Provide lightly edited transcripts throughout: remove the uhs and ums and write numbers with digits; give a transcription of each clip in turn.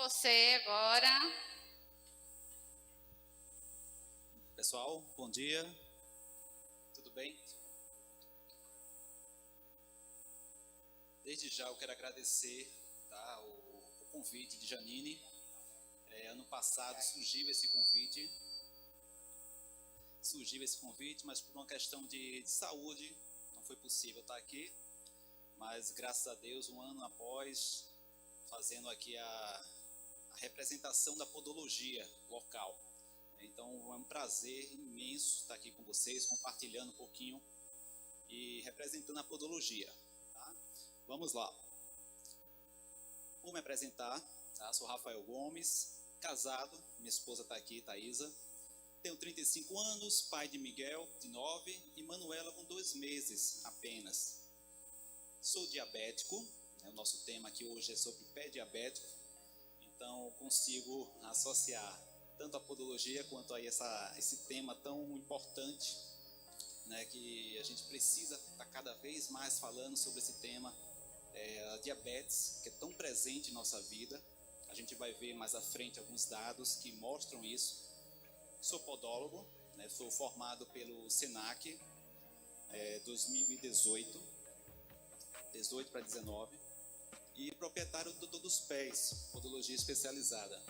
você agora. Pessoal, bom dia. Tudo bem? Desde já eu quero agradecer, tá, o convite de Janine. Ano passado surgiu esse convite, mas por uma questão de saúde não foi possível estar aqui. Mas graças a Deus, um ano após, fazendo aqui a representação da podologia local. Então é um prazer imenso estar aqui com vocês, compartilhando um pouquinho e representando a podologia. Tá? Vamos lá. Vou me apresentar, tá? Sou Rafael Gomes, casado, minha esposa está aqui, Thaisa. Tenho 35 anos, pai de Miguel, de 9, e Manuela com 2 meses apenas. Sou diabético, né? O nosso tema aqui hoje é sobre pé diabético, então consigo associar tanto a podologia quanto a esse tema tão importante, né, que a gente precisa estar cada vez mais falando sobre esse tema, a diabetes, que é tão presente em nossa vida. A gente vai ver mais à frente alguns dados que mostram isso. Sou podólogo, né, sou formado pelo SENAC 2018, 18 para 19, e proprietário do Doutor dos Pés, podologia especializada.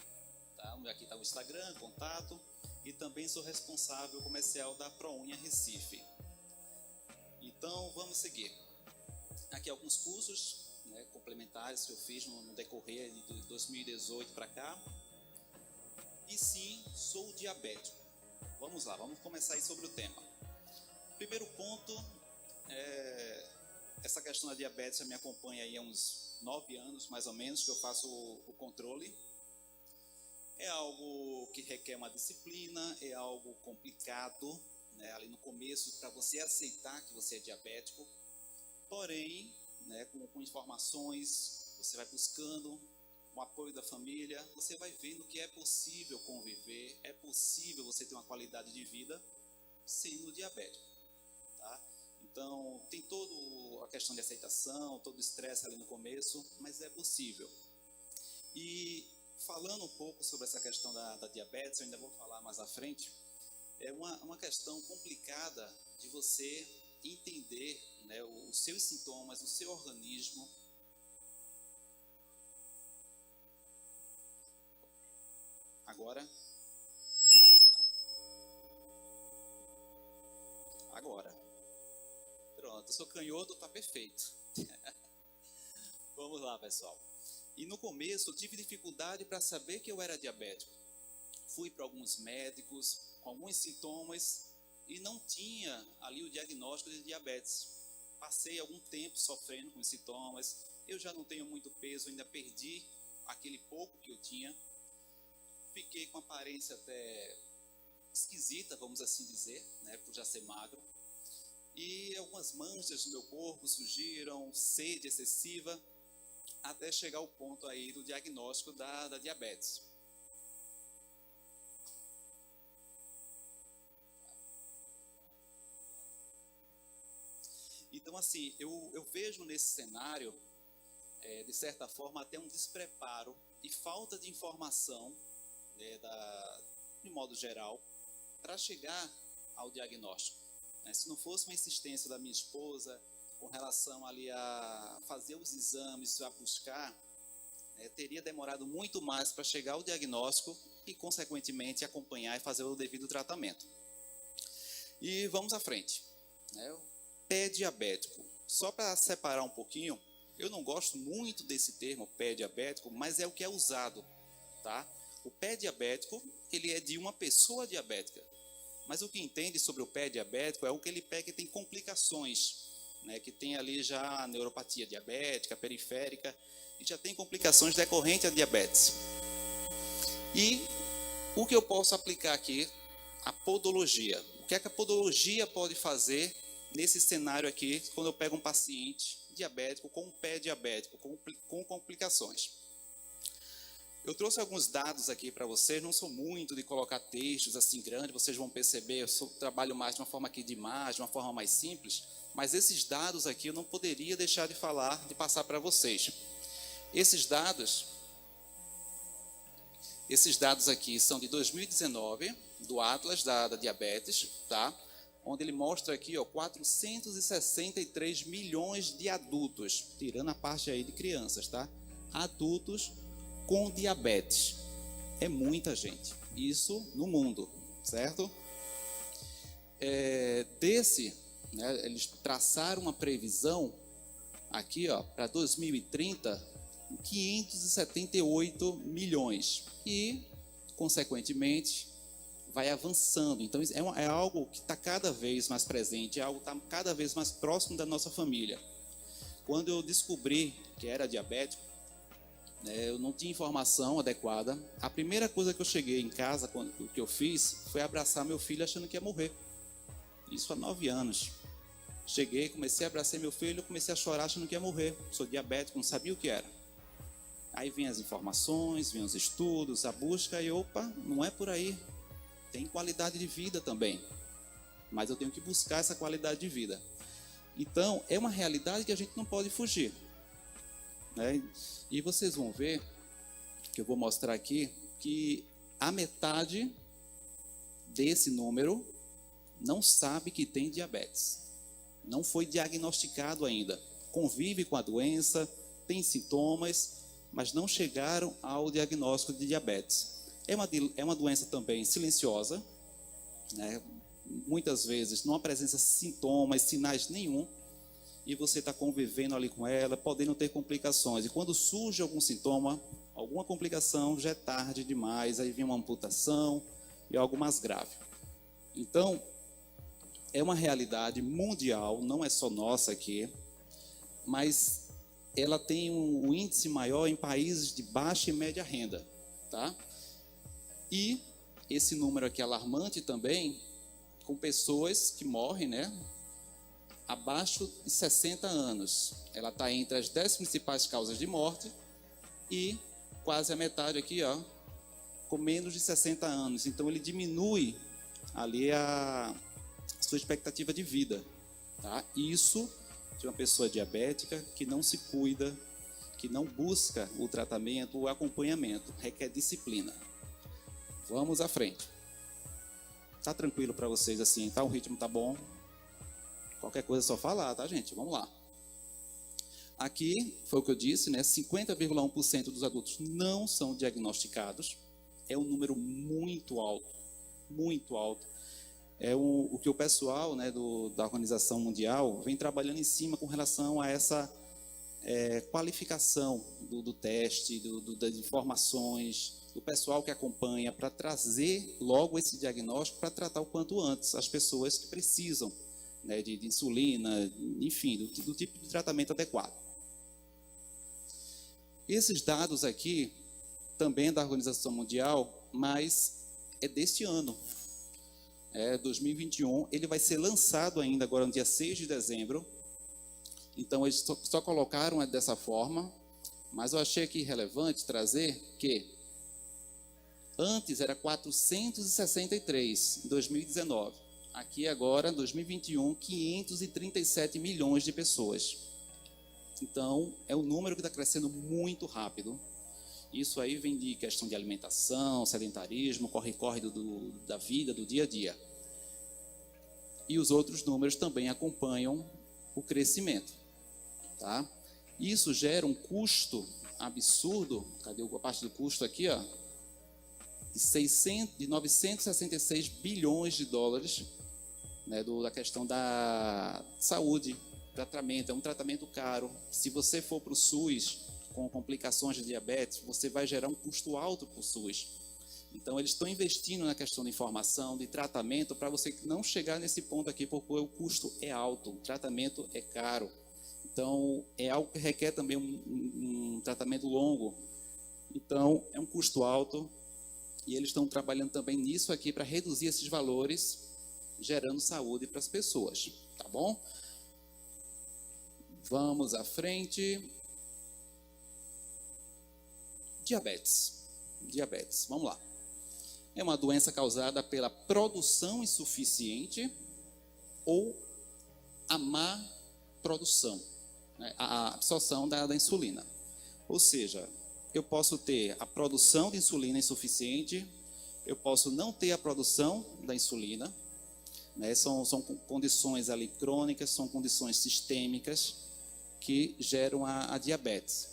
Tá? Aqui está o Instagram, contato, e também sou responsável comercial da ProUnha Recife. Então, vamos seguir. Aqui alguns cursos, né, complementares que eu fiz no decorrer de 2018 para cá. E sim, sou diabético. Vamos lá, vamos começar aí sobre o tema. Primeiro ponto, essa questão da diabetes me acompanha aí há uns 9 anos, mais ou menos, que eu faço o controle. É algo que requer uma disciplina, é algo complicado, né, ali no começo, para você aceitar que você é diabético. Porém, né, com informações, você vai buscando o apoio da família, você vai vendo que é possível conviver, é possível você ter uma qualidade de vida sendo diabético. Tá? Então, tem toda a questão de aceitação, todo o estresse ali no começo, mas é possível. E falando um pouco sobre essa questão da diabetes, eu ainda vou falar mais à frente, é uma questão complicada de você entender, né, os seus sintomas, o seu organismo. Agora. Pronto, eu sou canhoto, tá perfeito. Vamos lá, pessoal. E no começo eu tive dificuldade para saber que eu era diabético. Fui para alguns médicos com alguns sintomas e não tinha ali o diagnóstico de diabetes. Passei algum tempo sofrendo com os sintomas. Eu já não tenho muito peso, ainda perdi aquele pouco que eu tinha. Fiquei com aparência até esquisita, vamos assim dizer, né, por já ser magro. E algumas manchas no meu corpo surgiram, sede excessiva, até chegar ao ponto aí do diagnóstico da diabetes. Então, assim, eu vejo nesse cenário, de certa forma, até um despreparo e falta de informação, né, de modo geral, para chegar ao diagnóstico. Se não fosse uma insistência da minha esposa com relação ali a fazer os exames, a buscar, teria demorado muito mais para chegar ao diagnóstico e, consequentemente, acompanhar e fazer o devido tratamento. E vamos à frente. O pé diabético. Só para separar um pouquinho, eu não gosto muito desse termo, pé diabético, mas é o que é usado. Tá? O pé diabético, ele é de uma pessoa diabética. Mas o que entende sobre o pé diabético é aquele pé que tem complicações, né, que tem ali já a neuropatia diabética, periférica, e já tem complicações decorrentes à diabetes. E o que eu posso aplicar aqui? A podologia. O que é que a podologia pode fazer nesse cenário aqui, quando eu pego um paciente diabético com um pé diabético, com complicações? Eu trouxe alguns dados aqui para vocês, não sou muito de colocar textos assim grandes, vocês vão perceber, eu trabalho mais de uma forma aqui de imagem, de uma forma mais simples, mas esses dados aqui eu não poderia deixar de falar, de passar para vocês. Esses dados Esses dados aqui são de 2019, do Atlas da Diabetes, tá? Onde ele mostra aqui, ó, 463 milhões de adultos, tirando a parte aí de crianças, tá? Adultos com diabetes. É muita gente. Isso no mundo, certo? Né, eles traçaram uma previsão aqui, ó, para 2030, 578 milhões e, consequentemente, vai avançando. Então, é algo que está cada vez mais presente, é algo que está cada vez mais próximo da nossa família. Quando eu descobri que era diabético, né, eu não tinha informação adequada. A primeira coisa que eu cheguei em casa, o que eu fiz, foi abraçar meu filho achando que ia morrer. Isso há 9 anos. Cheguei, comecei a abraçar meu filho, comecei a chorar achando que ia morrer. Sou diabético, não sabia o que era. Aí vem as informações, vem os estudos, a busca e opa, não é por aí. Tem qualidade de vida também. Mas eu tenho que buscar essa qualidade de vida. Então, é uma realidade que a gente não pode fugir, né? E vocês vão ver, que eu vou mostrar aqui, que a metade desse número não sabe que tem diabetes. Não foi diagnosticado ainda. Convive com a doença, tem sintomas, mas não chegaram ao diagnóstico de diabetes. É uma doença também silenciosa, né? Muitas vezes não apresenta sintomas, sinais nenhum, e você está convivendo ali com ela, podendo ter complicações. E quando surge algum sintoma, alguma complicação, já é tarde demais, aí vem uma amputação e algo mais grave. Então, é uma realidade mundial, não é só nossa aqui, mas ela tem um índice maior em países de baixa e média renda, tá? E esse número aqui é alarmante também, com pessoas que morrem, né, abaixo de 60 anos. Ela está entre as 10 principais causas de morte e quase a metade aqui, ó, com menos de 60 anos. Então, ele diminui ali a sua expectativa de vida, tá? Isso de uma pessoa diabética que não se cuida, que não busca o tratamento, o acompanhamento, requer disciplina. Vamos à frente. Tá tranquilo para vocês assim, tá? O ritmo tá bom. Qualquer coisa é só falar, tá, gente? Vamos lá. Aqui, foi o que eu disse, né? 50,1% dos adultos não são diagnosticados. É um número muito alto, muito alto. É o que o pessoal, né, da Organização Mundial vem trabalhando em cima com relação a essa qualificação do teste, das informações, do pessoal que acompanha, para trazer logo esse diagnóstico para tratar o quanto antes as pessoas que precisam, né, de insulina, enfim, do tipo de tratamento adequado. Esses dados aqui também é da Organização Mundial, mas é deste ano, 2021, ele vai ser lançado ainda agora no dia 6 de dezembro, então eles só colocaram dessa forma, mas eu achei aqui relevante trazer que antes era 463 em 2019, aqui agora, em 2021, 537 milhões de pessoas. Então, é um número que está crescendo muito rápido. Isso aí vem de questão de alimentação, sedentarismo, corre-corre da vida, do dia a dia. E os outros números também acompanham o crescimento, tá? Isso gera um custo absurdo, cadê a parte do custo aqui, ó? De 966 bilhões de dólares, né, da questão da saúde, tratamento, é um tratamento caro. Se você for para o SUS com complicações de diabetes, você vai gerar um custo alto para o SUS. Então, eles estão investindo na questão de informação, de tratamento, para você não chegar nesse ponto aqui, porque o custo é alto, o tratamento é caro. Então, é algo que requer também um tratamento longo. Então, é um custo alto, e eles estão trabalhando também nisso aqui para reduzir esses valores, gerando saúde para as pessoas, tá bom? Vamos à frente. Diabetes, vamos lá. É uma doença causada pela produção insuficiente ou a má produção, né? A absorção da insulina. Ou seja, eu posso ter a produção de insulina insuficiente, eu posso não ter a produção da insulina, né? São condições ali crônicas, são condições sistêmicas que geram a diabetes.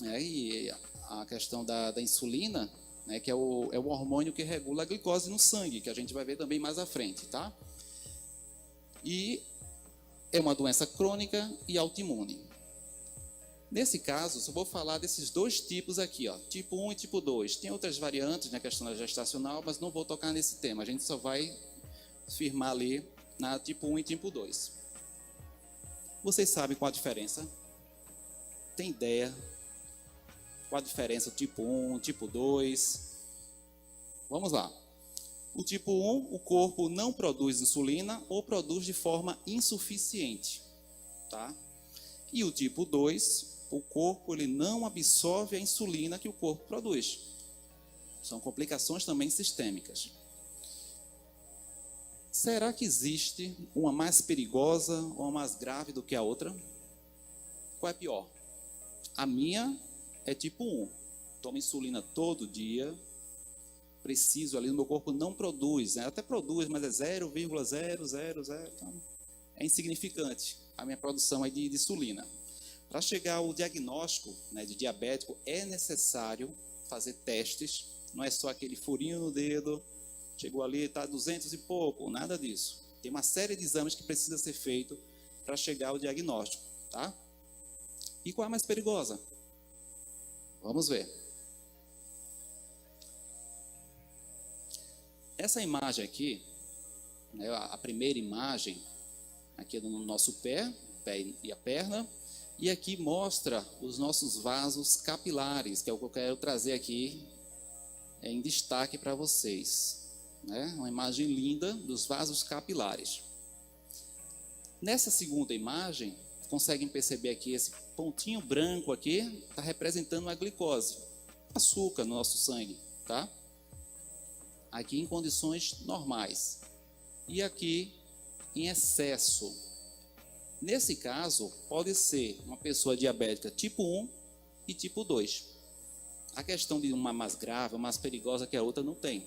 E a questão da insulina, né, que é o hormônio que regula a glicose no sangue, que a gente vai ver também mais à frente, tá? E é uma doença crônica e autoimune. Nesse caso, só vou falar desses dois tipos aqui, ó, tipo 1 e tipo 2. Tem outras variantes na questão da gestacional, mas não vou tocar nesse tema. A gente só vai firmar ali na tipo 1 e tipo 2. Vocês sabem qual a diferença? Tem ideia qual a diferença do tipo 1, tipo 2? Vamos lá. O tipo 1, o corpo não produz insulina ou produz de forma insuficiente, tá? E o tipo 2, o corpo ele não absorve a insulina que o corpo produz. São complicações também sistêmicas. Será que existe uma mais perigosa ou uma mais grave do que a outra? Qual é pior? A minha é tipo 1. Tomo insulina todo dia. Preciso ali, o meu corpo não produz, né? Até produz, mas é 0,000. Então é insignificante a minha produção aí de insulina. Para chegar ao diagnóstico, né, de diabético, é necessário fazer testes. Não é só aquele furinho no dedo, chegou ali, está 200 e pouco, nada disso. Tem uma série de exames que precisa ser feito para chegar ao diagnóstico, tá? E qual é a mais perigosa? Vamos ver. Essa imagem aqui, né, a primeira imagem, aqui no nosso pé e a perna, e aqui mostra os nossos vasos capilares, que é o que eu quero trazer aqui em destaque para vocês. Né? Uma imagem linda dos vasos capilares. Nessa segunda imagem, conseguem perceber aqui esse pontinho branco aqui, está representando a glicose, açúcar no nosso sangue, tá? Aqui em condições normais. E aqui em excesso. Nesse caso, pode ser uma pessoa diabética tipo 1 e tipo 2. A questão de uma mais grave, mais perigosa que a outra, não tem.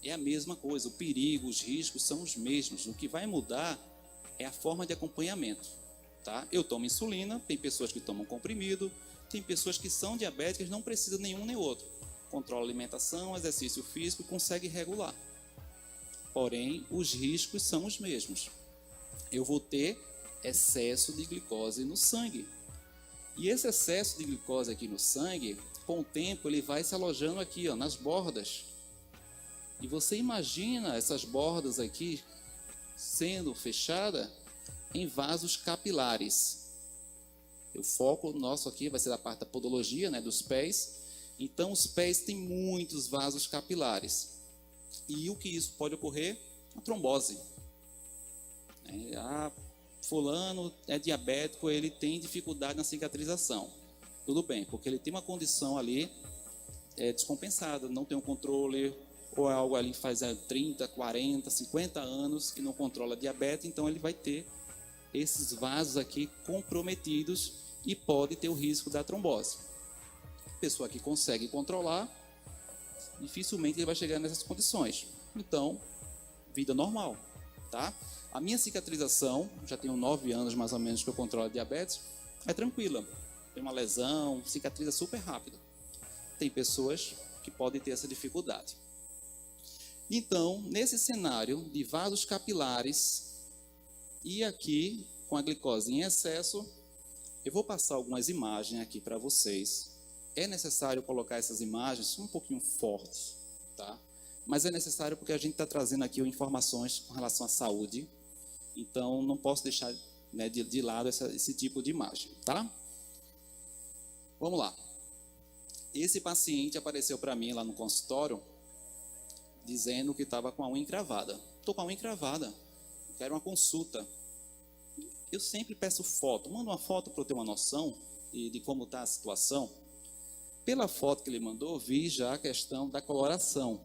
É a mesma coisa, o perigo, os riscos são os mesmos. O que vai mudar é a forma de acompanhamento. Tá? Eu tomo insulina, tem pessoas que tomam comprimido, tem pessoas que são diabéticas, não precisam nenhum nem outro. Controla a alimentação, exercício físico, consegue regular. Porém, os riscos são os mesmos. Eu vou ter excesso de glicose no sangue. E esse excesso de glicose aqui no sangue, com o tempo, ele vai se alojando aqui, ó, nas bordas. E você imagina essas bordas aqui sendo fechadas em vasos capilares. O foco nosso aqui vai ser a parte da podologia, né, dos pés. Então, os pés têm muitos vasos capilares. E o que isso pode ocorrer? A trombose. Fulano é diabético, ele tem dificuldade na cicatrização. Tudo bem, porque ele tem uma condição ali descompensada, não tem um controle, ou é algo ali que faz 30, 40, 50 anos que não controla a diabetes, então ele vai ter esses vasos aqui comprometidos e pode ter o risco da trombose. A pessoa que consegue controlar, dificilmente ele vai chegar nessas condições. Então, vida normal, tá? A minha cicatrização, já tenho 9 anos mais ou menos que eu controlo a diabetes, é tranquila. Tem uma lesão, cicatriza super rápido. Tem pessoas que podem ter essa dificuldade. Então, nesse cenário de vasos capilares e aqui com a glicose em excesso, eu vou passar algumas imagens aqui para vocês. É necessário colocar essas imagens um pouquinho fortes, tá? Mas é necessário porque a gente está trazendo aqui informações com relação à saúde. Então, não posso deixar, né, de lado esse tipo de imagem, tá? Vamos lá. Esse paciente apareceu para mim lá no consultório, dizendo que estava com a unha encravada. Estou com a unha encravada, quero uma consulta. Eu sempre peço foto, manda uma foto para eu ter uma noção de como está a situação. Pela foto que ele mandou, vi já a questão da coloração.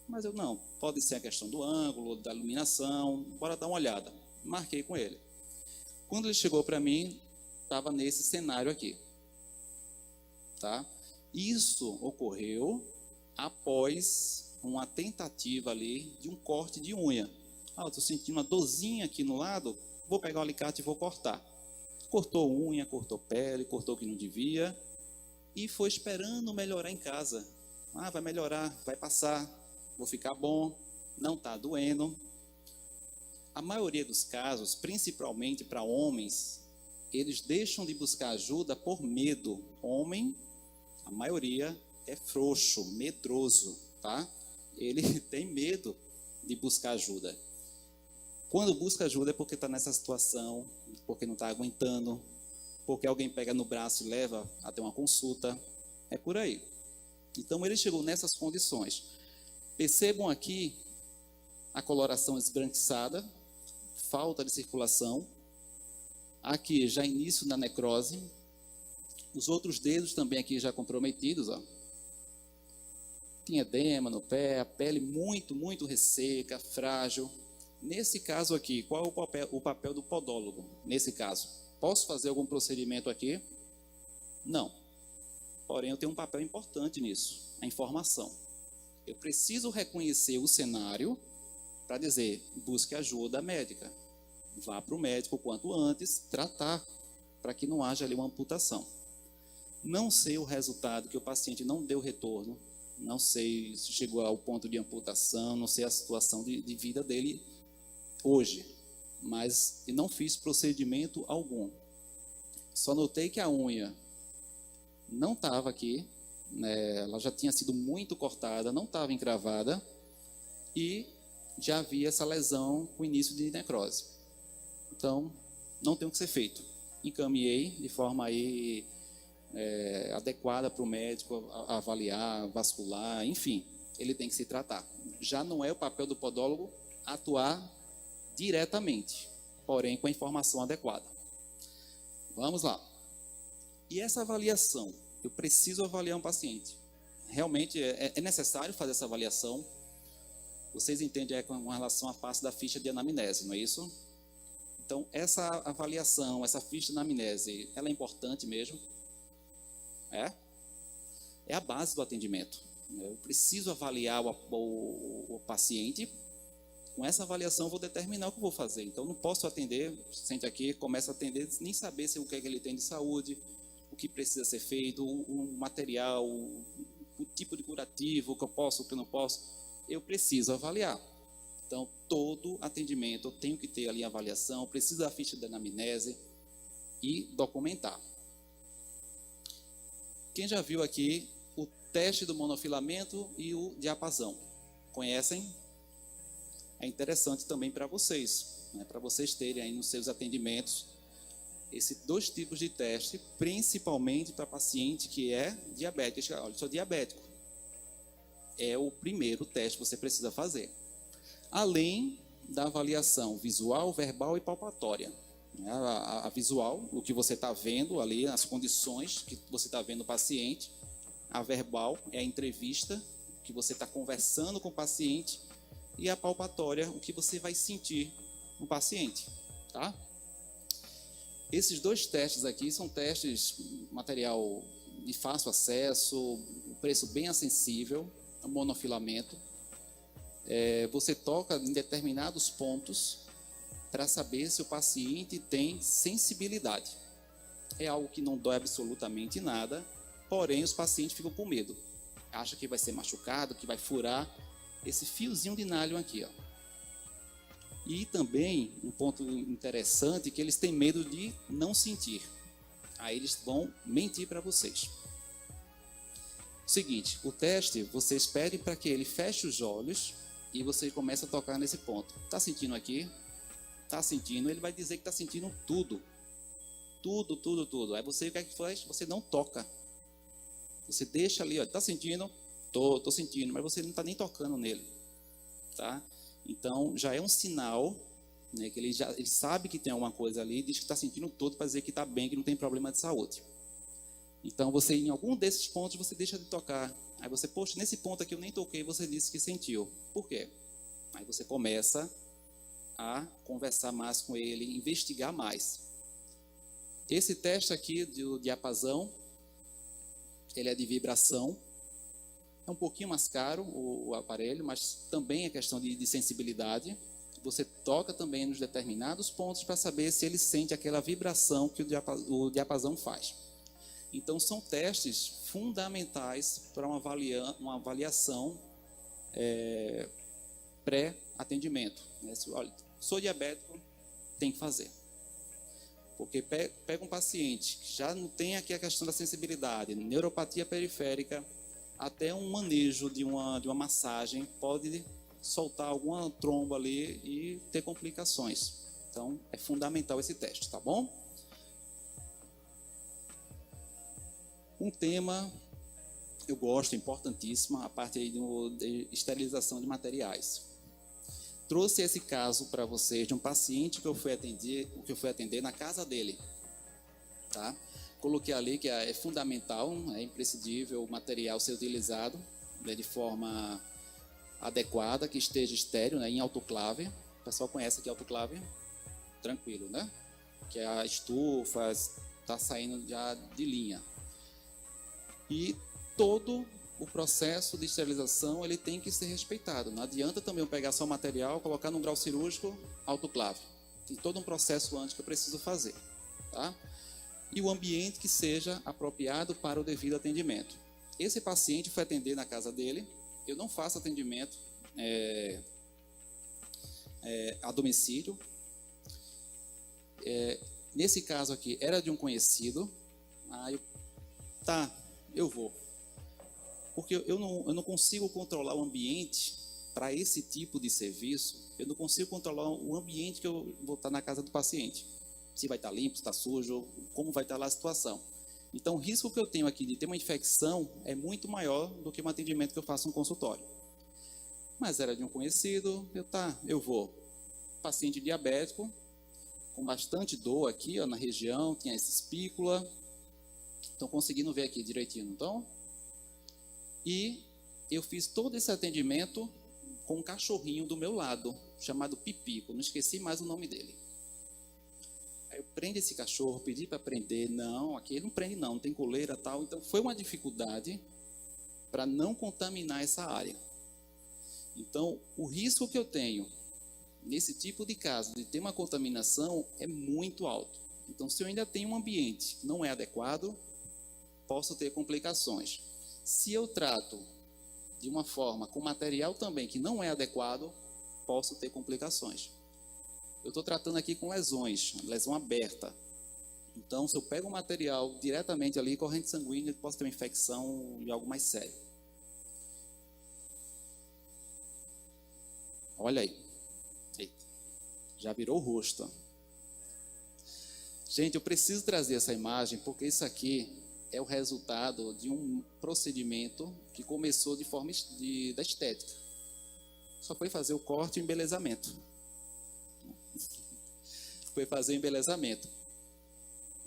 Mas eu não, pode ser a questão do ângulo, da iluminação, bora dar uma olhada. Marquei com ele. Quando ele chegou para mim, estava nesse cenário aqui. Tá? Isso ocorreu após uma tentativa ali de um corte de unha. Eu estou sentindo uma dorzinha aqui no lado, vou pegar o alicate e vou cortar. Cortou unha, cortou pele, cortou o que não devia e foi esperando melhorar em casa. Vai melhorar, vai passar, vou ficar bom, não está doendo. A maioria dos casos, principalmente para homens, eles deixam de buscar ajuda por medo. Homem, a maioria é frouxo, medroso, tá? Ele tem medo de buscar ajuda. Quando busca ajuda é porque está nessa situação, porque não está aguentando, porque alguém pega no braço e leva até uma consulta, é por aí. Então ele chegou nessas condições. Percebam aqui a coloração esbranquiçada, falta de circulação, aqui já início da necrose, os outros dedos também aqui já comprometidos, ó. Tinha edema no pé, a pele muito resseca, frágil. Nesse caso aqui, qual é o papel do podólogo? Nesse caso, posso fazer algum procedimento aqui? Não. Porém, eu tenho um papel importante nisso, a informação. Eu preciso reconhecer o cenário para dizer, busque ajuda médica. Vá para o médico o quanto antes, tratar, para que não haja ali uma amputação. Não sei o resultado, que o paciente não deu retorno, não sei se chegou ao ponto de amputação, não sei a situação de vida dele hoje, mas eu não fiz procedimento algum. Só notei que a unha não estava aqui, né, ela já tinha sido muito cortada, não estava encravada e já havia essa lesão com início de necrose. Então, não tem o que ser feito. Encaminhei de forma aí adequada para o médico avaliar, vascular, enfim, ele tem que se tratar. Já não é o papel do podólogo atuar diretamente, porém com a informação adequada. Vamos lá. E essa avaliação? Eu preciso avaliar um paciente. Realmente é necessário fazer essa avaliação. Vocês entendem com relação à face da ficha de anamnese, não é isso? Então, essa avaliação, essa ficha de anamnese, ela é importante mesmo? É a base do atendimento. Eu preciso avaliar o paciente. Com essa avaliação, eu vou determinar o que eu vou fazer. Então, não posso atender, sente aqui, começa a atender, nem saber o que é que ele tem de saúde, o que precisa ser feito, o material, o tipo de curativo, o que eu posso, o que eu não posso. Eu preciso avaliar. Então, todo atendimento, eu tenho que ter ali a avaliação, preciso da ficha de anamnese e documentar. Quem já viu aqui o teste do monofilamento e o diapasão? Conhecem? É interessante também para vocês, né? Para vocês terem aí nos seus atendimentos esses dois tipos de teste, principalmente para paciente que é diabético. Olha, eu sou diabético. É o primeiro teste que você precisa fazer. Além da avaliação visual, verbal e palpatória. A visual, o que você está vendo ali, as condições que você está vendo o paciente. A verbal é a entrevista, que você está conversando com o paciente. E a palpatória, o que você vai sentir no paciente. Tá? Esses dois testes aqui são testes, material de fácil acesso, preço bem acessível, monofilamento. Você toca em determinados pontos para saber se o paciente tem sensibilidade. É algo que não dói absolutamente nada, porém os pacientes ficam com medo. Acham que vai ser machucado, que vai furar esse fiozinho de nylon aqui, ó. E também um ponto interessante é que eles têm medo de não sentir. Aí eles vão mentir para vocês. Seguinte, o teste, você espere para que ele feche os olhos e você começa a tocar nesse ponto. Está sentindo aqui? Está sentindo? Ele vai dizer que está sentindo tudo. Tudo. Aí você, o que é que faz? Você não toca. Você deixa ali, ó, está sentindo? Tô sentindo, mas você não está nem tocando nele. Tá? Então, já é um sinal, né, que ele sabe que tem alguma coisa ali, diz que está sentindo tudo para dizer que está bem, que não tem problema de saúde. Então, você, em algum desses pontos, você deixa de tocar. Aí você, poxa, nesse ponto aqui eu nem toquei, você disse que sentiu. Por quê? Aí você começa a conversar mais com ele, investigar mais. Esse teste aqui do diapasão, ele é de vibração. É um pouquinho mais caro o aparelho, mas também é questão de sensibilidade. Você toca também nos determinados pontos para saber se ele sente aquela vibração que o diapasão faz. Então, são testes fundamentais para uma avaliação pré-atendimento. Olha, sou diabético, tem que fazer. Porque pega um paciente que já não tem aqui a questão da sensibilidade, neuropatia periférica, até um manejo de uma massagem pode soltar alguma tromba ali e ter complicações. Então, é fundamental esse teste, tá bom? Um tema eu gosto, importantíssimo, a parte aí de esterilização de materiais. Trouxe esse caso para vocês de um paciente que eu fui atender na casa dele, tá? Coloquei ali que é fundamental, é imprescindível o material ser utilizado, né, de forma adequada, que esteja estéril, né, em autoclave. O pessoal conhece aqui autoclave? Tranquilo, né? Que a estufa está saindo já de linha. E todo o processo de esterilização ele tem que ser respeitado. Não adianta também eu pegar só o material, colocar num grau cirúrgico, autoclave. Tem todo um processo antes que eu preciso fazer, tá? E o ambiente que seja apropriado para o devido atendimento. Esse paciente foi atender na casa dele. Eu não faço atendimento a domicílio. Nesse caso aqui, era de um conhecido. Eu vou. Porque eu não consigo controlar o ambiente para esse tipo de serviço. Eu não consigo controlar o ambiente que eu vou estar na casa do paciente. Se vai estar limpo, se está sujo, como vai estar lá a situação. Então, o risco que eu tenho aqui de ter uma infecção é muito maior do que um atendimento que eu faço no consultório. Mas era de um conhecido, eu vou. Paciente diabético, com bastante dor aqui ó, na região, tinha essa espícula. Estão conseguindo ver aqui direitinho, então? E eu fiz todo esse atendimento com um cachorrinho do meu lado, chamado Pipico, não esqueci mais o nome dele. Aí eu prendo esse cachorro, pedi para prender, não, aqui ele não prende não tem coleira tal. Então foi uma dificuldade para não contaminar essa área. Então o risco que eu tenho nesse tipo de caso de ter uma contaminação é muito alto. Então se eu ainda tenho um ambiente que não é adequado, posso ter complicações. Se eu trato de uma forma com material também que não é adequado, posso ter complicações. Eu estou tratando aqui com lesões, lesão aberta. Então, se eu pego o material diretamente ali, corrente sanguínea, posso ter uma infecção e algo mais sério. Olha aí. Eita, já virou o rosto. Gente, eu preciso trazer essa imagem porque isso aqui é o resultado de um procedimento que começou de forma da estética. Só foi fazer o corte e o embelezamento. Foi fazer o embelezamento.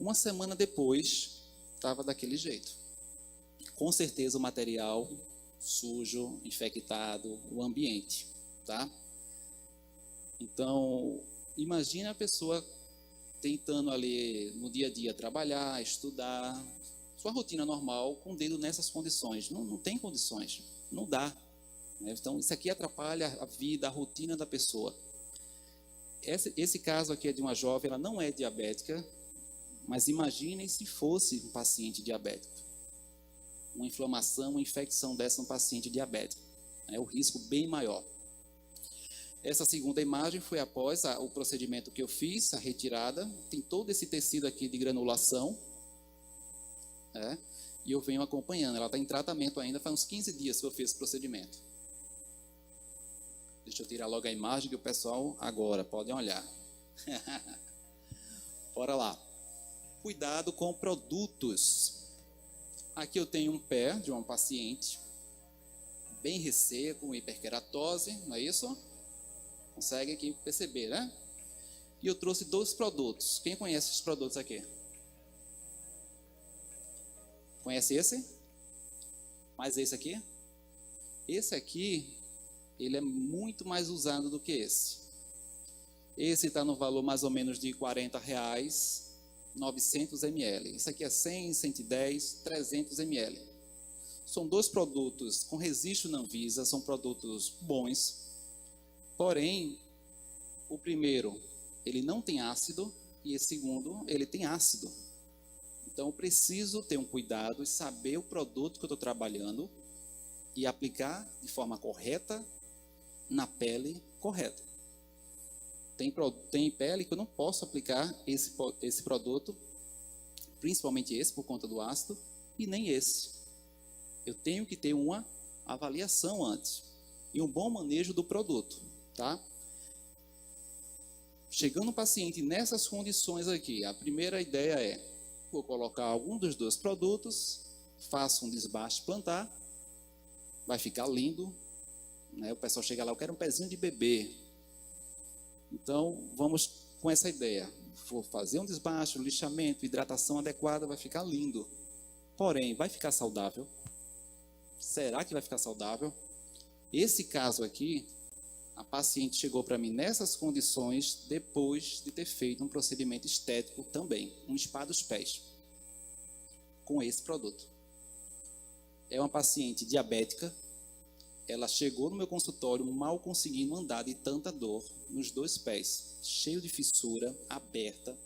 Uma semana depois, estava daquele jeito. Com certeza o material sujo, infectado, o ambiente, tá? Então, imagina a pessoa tentando ali no dia a dia trabalhar, estudar, sua rotina normal, com o dedo nessas condições. Não tem condições, não dá. Né? Então, isso aqui atrapalha a vida, a rotina da pessoa. Esse caso aqui é de uma jovem, ela não é diabética, mas imaginem se fosse um paciente diabético. Uma inflamação, uma infecção dessa no paciente diabético. É o risco bem maior. Essa segunda imagem foi após o procedimento que eu fiz, a retirada. Tem todo esse tecido aqui de granulação. E eu venho acompanhando. Ela está em tratamento ainda, faz uns 15 dias que eu fiz esse procedimento. Deixa eu tirar logo a imagem que o pessoal agora podem olhar. Bora lá. Cuidado com produtos. Aqui eu tenho um pé de uma paciente bem resseco, hiperkeratose, não é isso? Consegue aqui perceber, né? E eu trouxe 2 produtos. Quem conhece esses produtos aqui? Conhece esse? Mas esse aqui? Esse aqui, ele é muito mais usado do que esse. Esse está no valor mais ou menos de R$40, 900 ml. Esse aqui é 100, 110, 300 ml. São dois produtos com registro na Anvisa, são produtos bons, porém, o primeiro, ele não tem ácido, e o segundo, ele tem ácido. Então, eu preciso ter um cuidado e saber o produto que eu estou trabalhando e aplicar de forma correta na pele correta. Tem pele que eu não posso aplicar esse produto, principalmente esse, por conta do ácido, e nem esse. Eu tenho que ter uma avaliação antes e um bom manejo do produto, tá? Chegando o paciente nessas condições aqui, a primeira ideia é, vou colocar algum dos dois produtos, faço um desbaste plantar, vai ficar lindo, né? O pessoal chega lá, eu quero um pezinho de bebê. Então, vamos com essa ideia. Vou fazer um desbaste, um lixamento, hidratação adequada, vai ficar lindo. Porém, vai ficar saudável? Será que vai ficar saudável? Esse caso aqui, a paciente chegou para mim nessas condições depois de ter feito um procedimento estético também, um spa dos pés, com esse produto. É uma paciente diabética, ela chegou no meu consultório mal conseguindo andar de tanta dor nos dois pés, cheio de fissura, aberta.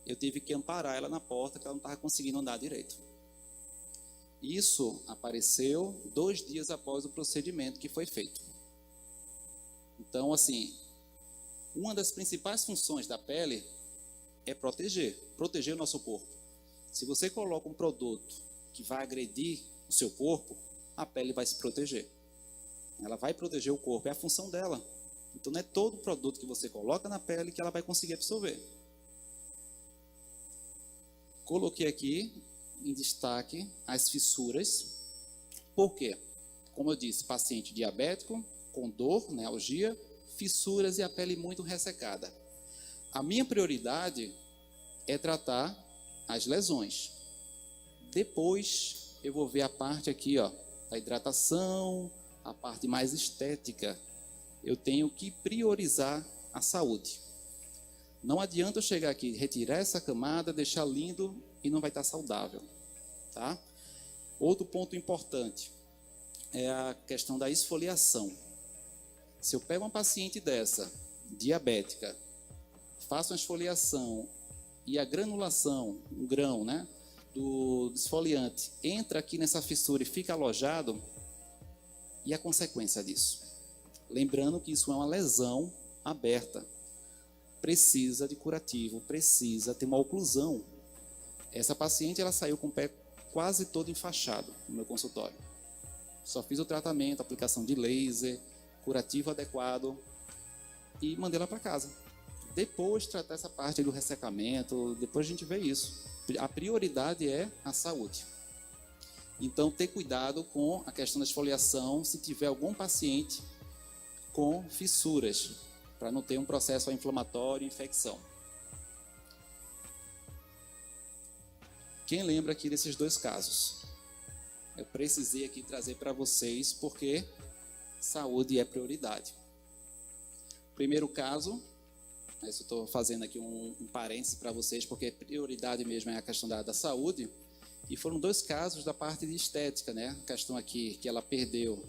Eu tive que amparar ela na porta, que ela não estava conseguindo andar direito. Isso apareceu 2 dias após o procedimento que foi feito. Então, assim, uma das principais funções da pele é proteger o nosso corpo. Se você coloca um produto que vai agredir o seu corpo, a pele vai se proteger. Ela vai proteger o corpo, é a função dela. Então, não é todo produto que você coloca na pele que ela vai conseguir absorver. Coloquei aqui em destaque as fissuras. Por quê? Como eu disse, paciente diabético, com dor, né, algia, fissuras e a pele muito ressecada. A minha prioridade é tratar as lesões. Depois eu vou ver a parte aqui, ó, da hidratação, a parte mais estética. Eu tenho que priorizar a saúde. Não adianta eu chegar aqui, retirar essa camada, deixar lindo e não vai estar saudável, tá? Outro ponto importante é a questão da esfoliação. Se eu pego uma paciente dessa, diabética, faço uma esfoliação e a granulação, um grão, né, do esfoliante entra aqui nessa fissura e fica alojado, e a consequência disso? Lembrando que isso é uma lesão aberta. Precisa de curativo, precisa ter uma oclusão. Essa paciente, ela saiu com o pé quase todo enfaixado no meu consultório. Só fiz o tratamento, aplicação de laser, curativo adequado e mandei ela para casa. Depois tratar essa parte do ressecamento, depois a gente vê isso. A prioridade é a saúde. Então, ter cuidado com a questão da esfoliação se tiver algum paciente com fissuras, para não ter um processo inflamatório, infecção. Quem lembra aqui desses dois casos? Eu precisei aqui trazer para vocês, porque saúde é prioridade. Primeiro caso, eu estou fazendo aqui um parêntese para vocês, porque prioridade mesmo é a questão da saúde. E foram 2 casos da parte de estética, né? A questão aqui que ela perdeu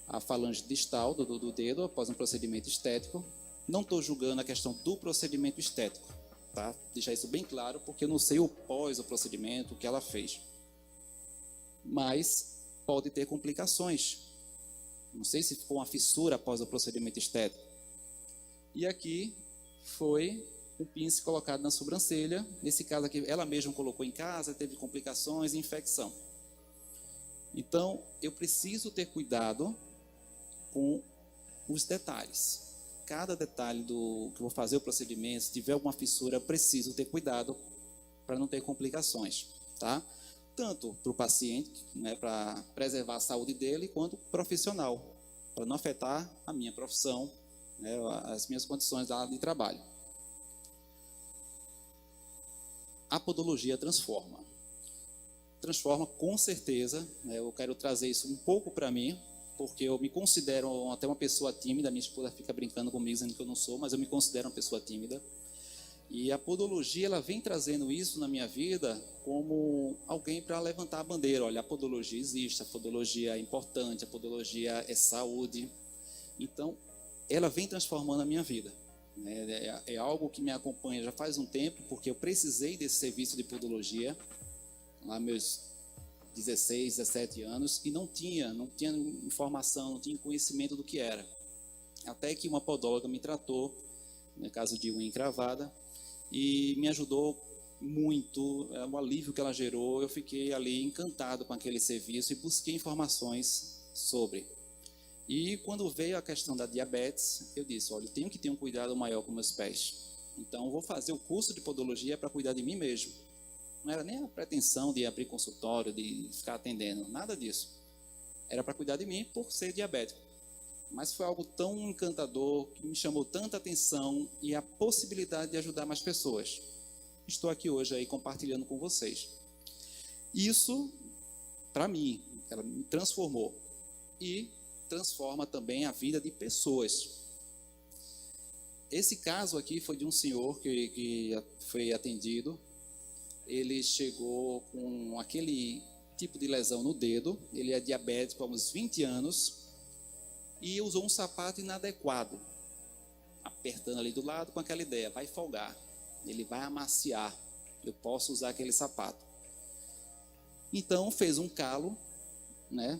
a falange distal do dedo após um procedimento estético. Não estou julgando a questão do procedimento estético, tá? Deixar isso bem claro, porque eu não sei o pós o procedimento, o que ela fez. Mas pode ter complicações. Não sei se ficou uma fissura após o procedimento estético. E aqui foi um pince colocado na sobrancelha. Nesse caso aqui, ela mesma colocou em casa, teve complicações e infecção. Então, eu preciso ter cuidado com os detalhes. Cada detalhe que eu vou fazer o procedimento, se tiver alguma fissura, eu preciso ter cuidado para não ter complicações, tá? Tanto para o paciente, né, para preservar a saúde dele, quanto profissional, para não afetar a minha profissão, né, as minhas condições de trabalho. A podologia transforma. Transforma com certeza, né, eu quero trazer isso um pouco para mim, porque eu me considero até uma pessoa tímida, minha esposa fica brincando comigo dizendo que eu não sou, mas eu me considero uma pessoa tímida. E a podologia, ela vem trazendo isso na minha vida como alguém para levantar a bandeira. Olha, a podologia existe, a podologia é importante, a podologia é saúde. Então, ela vem transformando a minha vida. É algo que me acompanha já faz um tempo, porque eu precisei desse serviço de podologia, lá meus 16, 17 anos, e não tinha informação, não tinha conhecimento do que era. Até que uma podóloga me tratou, no caso de unha encravada, e me ajudou muito, o alívio que ela gerou, eu fiquei ali encantado com aquele serviço e busquei informações sobre. E quando veio a questão da diabetes, eu disse, olha, eu tenho que ter um cuidado maior com meus pés. Então, eu vou fazer o curso de podologia para cuidar de mim mesmo. Não era nem a pretensão de abrir consultório, de ficar atendendo, nada disso. Era para cuidar de mim por ser diabético. Mas foi algo tão encantador, que me chamou tanta atenção e a possibilidade de ajudar mais pessoas. Estou aqui hoje aí compartilhando com vocês. Isso, para mim, ela me transformou e transforma também a vida de pessoas. Esse caso aqui foi de um senhor que foi atendido. Ele chegou com aquele tipo de lesão no dedo, ele é diabético há uns 20 anos e usou um sapato inadequado, apertando ali do lado com aquela ideia, vai folgar, ele vai amaciar, eu posso usar aquele sapato. Então fez um calo,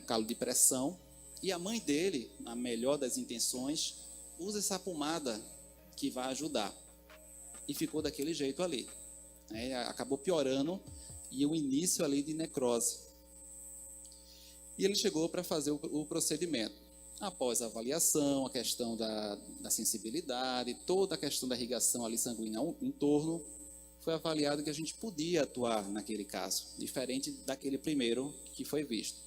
calo de pressão, e a mãe dele, na melhor das intenções, usa essa pomada que vai ajudar. E ficou daquele jeito ali. Acabou piorando e o início ali de necrose. E ele chegou para fazer o procedimento. Após a avaliação, a questão da sensibilidade, toda a questão da irrigação ali sanguínea em torno, foi avaliado que a gente podia atuar naquele caso, diferente daquele primeiro que foi visto.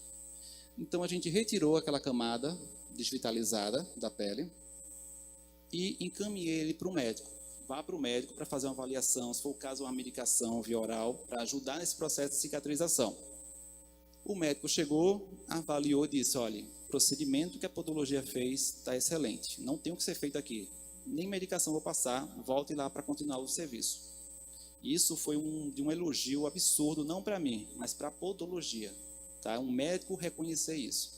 Então a gente retirou aquela camada desvitalizada da pele e encaminhei ele para o médico. Vá para o médico para fazer uma avaliação, se for o caso, uma medicação via oral, para ajudar nesse processo de cicatrização. O médico chegou, avaliou e disse, olha, o procedimento que a podologia fez está excelente, não tem o que ser feito aqui, nem medicação vou passar, volte lá para continuar o serviço. Isso foi de um elogio absurdo, não para mim, mas para a podologia. Tá? Um médico reconhecer isso.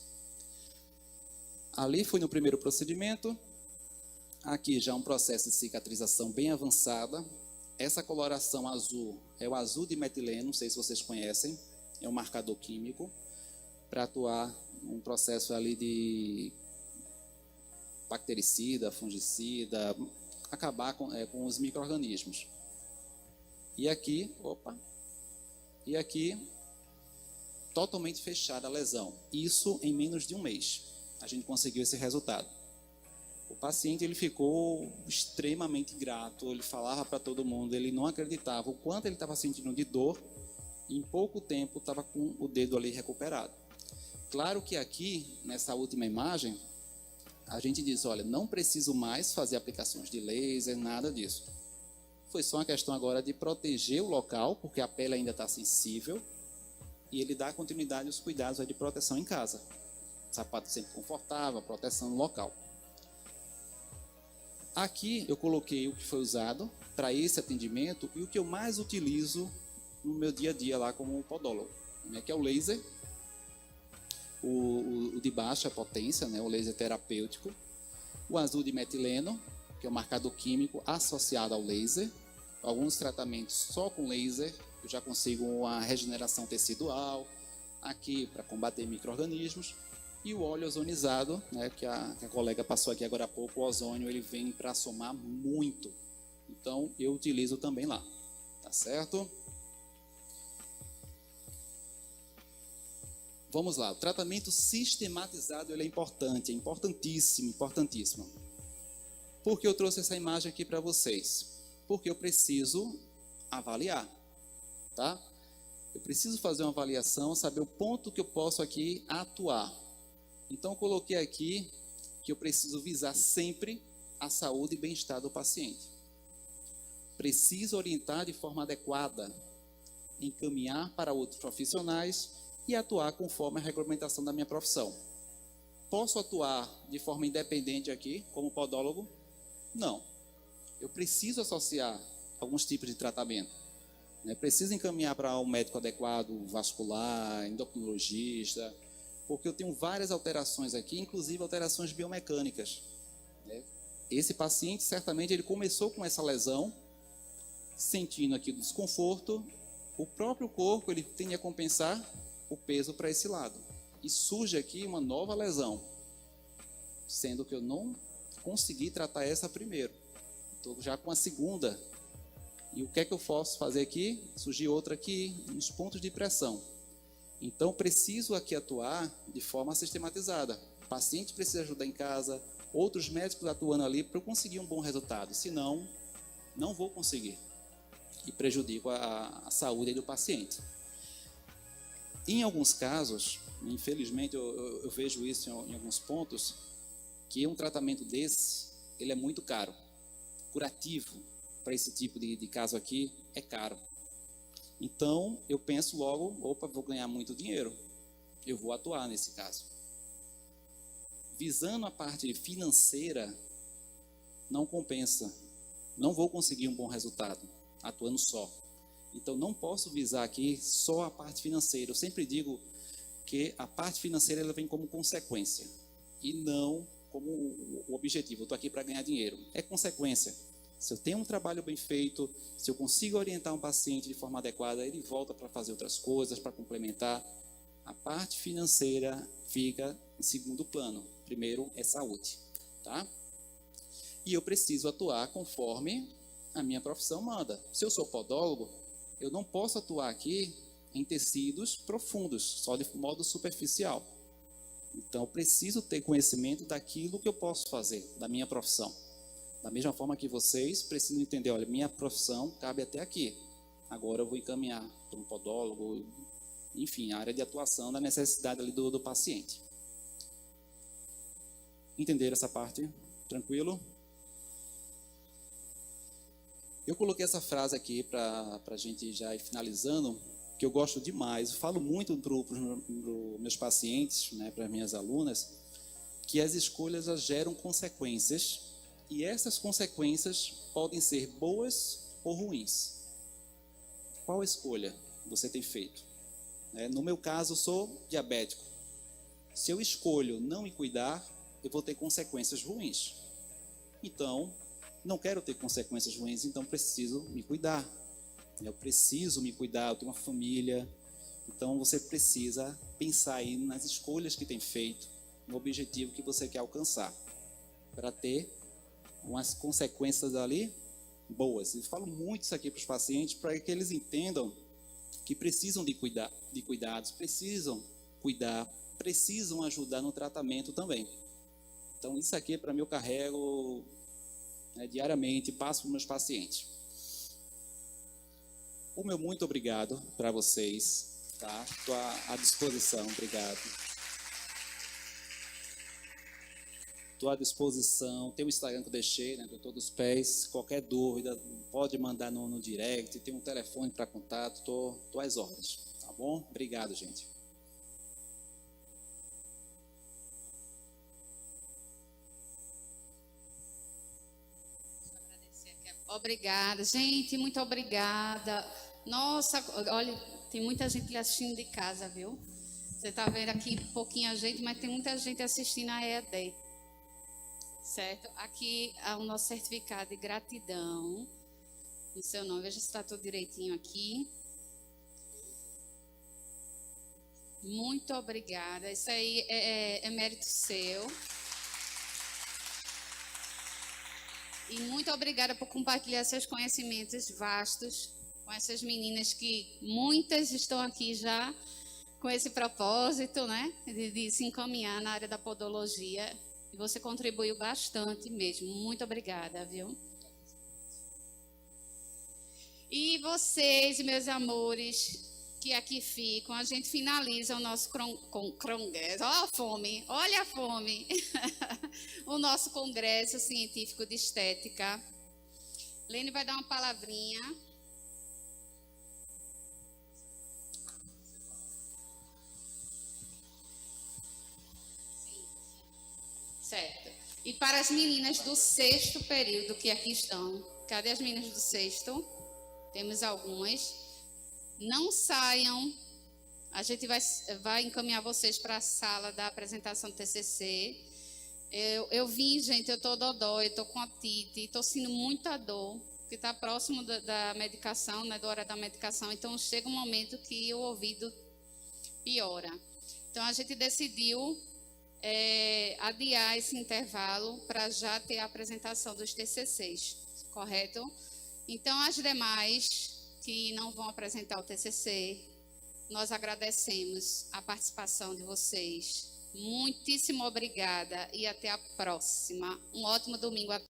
Ali foi no primeiro procedimento. Aqui já um processo de cicatrização bem avançada. Essa coloração azul é o azul de metileno, não sei se vocês conhecem, é um marcador químico para atuar um processo ali de bactericida, fungicida, acabar com os micro-organismos. E aqui, totalmente fechada a lesão. Isso em menos de um mês. A gente conseguiu esse resultado. O paciente ele ficou extremamente grato, ele falava para todo mundo, ele não acreditava o quanto ele estava sentindo de dor e em pouco tempo estava com o dedo ali recuperado. Claro que aqui, nessa última imagem, a gente diz, olha, não preciso mais fazer aplicações de laser, nada disso. Foi só uma questão agora de proteger o local, porque a pele ainda está sensível, e ele dá continuidade aos cuidados de proteção em casa. Sapato sempre confortável, proteção no local. Aqui eu coloquei o que foi usado para esse atendimento e o que eu mais utilizo no meu dia a dia lá como podólogo, que é o laser, o de baixa potência, o laser terapêutico, o azul de metileno, que é o marcador químico associado ao laser, alguns tratamentos só com laser, eu já consigo uma regeneração tecidual, aqui para combater micro-organismos, e o óleo ozonizado, que a colega passou aqui agora há pouco, o ozônio ele vem para somar muito, então eu utilizo também lá, tá certo? Vamos lá, o tratamento sistematizado ele é importante, é importantíssimo, importantíssimo. Por que eu trouxe essa imagem aqui para vocês? Porque eu preciso avaliar, tá? Eu preciso fazer uma avaliação, saber o ponto que eu posso aqui atuar. Então, eu coloquei aqui que eu preciso visar sempre a saúde e bem-estar do paciente. Preciso orientar de forma adequada, encaminhar para outros profissionais e atuar conforme a regulamentação da minha profissão. Posso atuar de forma independente aqui, como podólogo? Não. Eu preciso associar alguns tipos de tratamento. Né? Precisa encaminhar para um médico adequado, vascular, endocrinologista, porque eu tenho várias alterações aqui, inclusive alterações biomecânicas. Né? Esse paciente, certamente, ele começou com essa lesão, sentindo aqui o desconforto, o próprio corpo ele tende a compensar o peso para esse lado. E surge aqui uma nova lesão, sendo que eu não consegui tratar essa primeiro. Estou já com a segunda. E o que é que eu posso fazer aqui? Surgiu outra aqui, nos pontos de pressão. Então, preciso aqui atuar de forma sistematizada. O paciente precisa ajudar em casa, outros médicos atuando ali para eu conseguir um bom resultado. Senão, não vou conseguir. E prejudico a saúde do paciente. Em alguns casos, infelizmente eu vejo isso em alguns pontos, que um tratamento desse, ele é muito caro. Curativo para esse tipo de caso aqui é caro. Então, eu penso logo, opa, vou ganhar muito dinheiro, eu vou atuar nesse caso. Visando a parte financeira, não compensa, não vou conseguir um bom resultado, atuando só. Então, não posso visar aqui só a parte financeira. Eu sempre digo que a parte financeira ela vem como consequência, e não como o objetivo. Eu estou aqui para ganhar dinheiro. É consequência. Se eu tenho um trabalho bem feito, se eu consigo orientar um paciente de forma adequada, ele volta para fazer outras coisas, para complementar. A parte financeira fica em segundo plano. Primeiro é saúde, tá? E eu preciso atuar conforme a minha profissão manda. Se eu sou podólogo, eu não posso atuar aqui em tecidos profundos, só de modo superficial. Então, eu preciso ter conhecimento daquilo que eu posso fazer, da minha profissão. Da mesma forma que vocês precisam entender, olha, minha profissão cabe até aqui. Agora eu vou encaminhar para um podólogo, enfim, a área de atuação da necessidade ali do paciente. Entenderam essa parte? Tranquilo? Eu coloquei essa frase aqui para a gente já ir finalizando, que eu gosto demais. Eu falo muito para os meus pacientes, né, para as minhas alunas, que as escolhas já geram consequências, e essas consequências podem ser boas ou ruins. Qual escolha você tem feito? No meu caso, eu sou diabético. Se eu escolho não me cuidar, eu vou ter consequências ruins. Então, não quero ter consequências ruins, então preciso me cuidar. Eu preciso me cuidar, eu tenho uma família. Então, você precisa pensar aí nas escolhas que tem feito, no objetivo que você quer alcançar, para ter umas consequências ali boas. Eu falo muito isso aqui para os pacientes, para que eles entendam que precisam de cuidados, precisam cuidar, precisam ajudar no tratamento também. Então, isso aqui, para mim, eu carrego diariamente, passo para os meus pacientes. O meu muito obrigado para vocês, tá? Estou à disposição, obrigado. Estou à disposição, tem o Instagram que eu deixei, né, Doutor dos Pés, qualquer dúvida, pode mandar no direct, tem um telefone para contato, estou às ordens, tá bom? Obrigado, gente. Obrigada, gente, muito obrigada. Nossa, olha, tem muita gente lhe assistindo de casa, viu? Você está vendo aqui pouquinha gente, mas tem muita gente assistindo a EAD. Certo? Aqui há o nosso certificado de gratidão no seu nome. Veja se está tudo direitinho aqui. Muito obrigada. Isso aí é mérito seu. E muito obrigada por compartilhar seus conhecimentos vastos com essas meninas que muitas estão aqui já com esse propósito, né? De se encaminhar na área da podologia. E você contribuiu bastante mesmo. Muito obrigada, viu? E vocês, meus amores, que aqui ficam, a gente finaliza o nosso congresso. Olha a fome, olha a fome. O nosso congresso científico de estética. Lene vai dar uma palavrinha. Certo. E para as meninas do 6º período que aqui estão, Cadê as meninas do sexto? Temos algumas. Não saiam. A gente vai encaminhar vocês para a sala da apresentação do TCC. Eu vim, gente, eu estou dodói, estou com otite, estou sentindo muita dor, que está próximo da medicação, né, da hora da medicação. Então, chega um momento que o ouvido piora. Então, a gente decidiu adiar esse intervalo para já ter a apresentação dos TCCs, correto? Então, as demais que não vão apresentar o TCC, nós agradecemos a participação de vocês. Muitíssimo obrigada e até a próxima. Um ótimo domingo a todos.